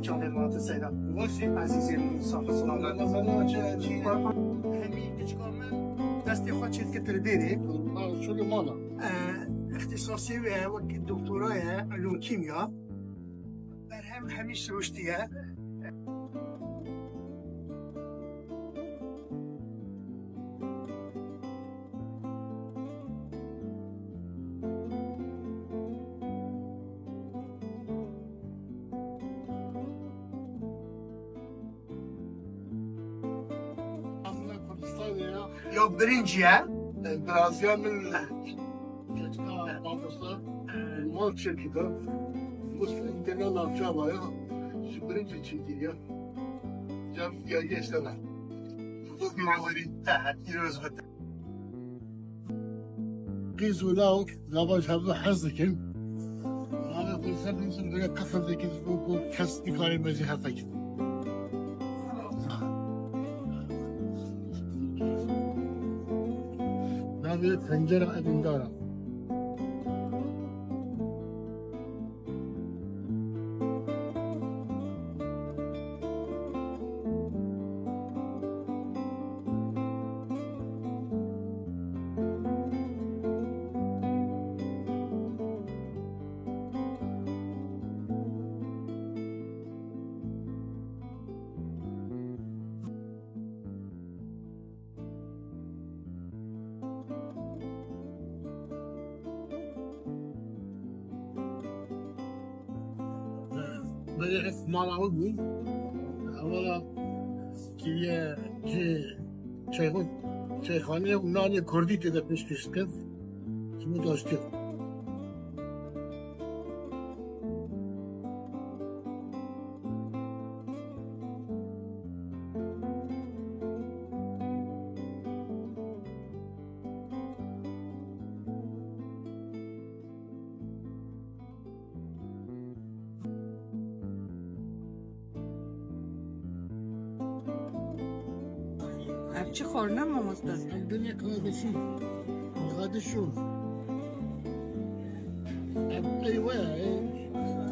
جان ما سیدا عزیزی موسی سلام همین چیکار من دستی خود چیز که تردیری شو مالا اختصاصی و دکترای علوم کیمیا بر هم همیش رشدیه یا برنجیه برازیل من كتكا بامبسا مال شركة بس عندنا نافشة بايا شبرنج تشيديا جاب يا يستنا معوري يروز غدا قيزو لاو زاباش هذا حزكين أنا قلت سبب نسل بيا قصد ذيك الفوق كاس إكاري مزي هذاك هذه فنجرة أبن دارا بدأت مال عودني أولا كي شيخانية وناني كردي تدا پیش کشکن شما داشتیم چی خوردم ماماستا؟ الدنيا كويسين غادي شوف ايوه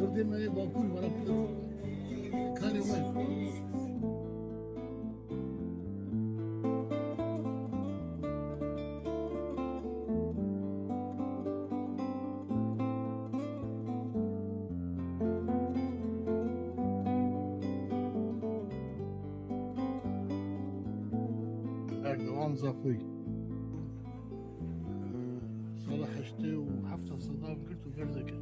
كردي ما يبغى كل ولا كان وين نظام زفوي صلاح اشتي وحفظ الصدام قلت وقال ذاك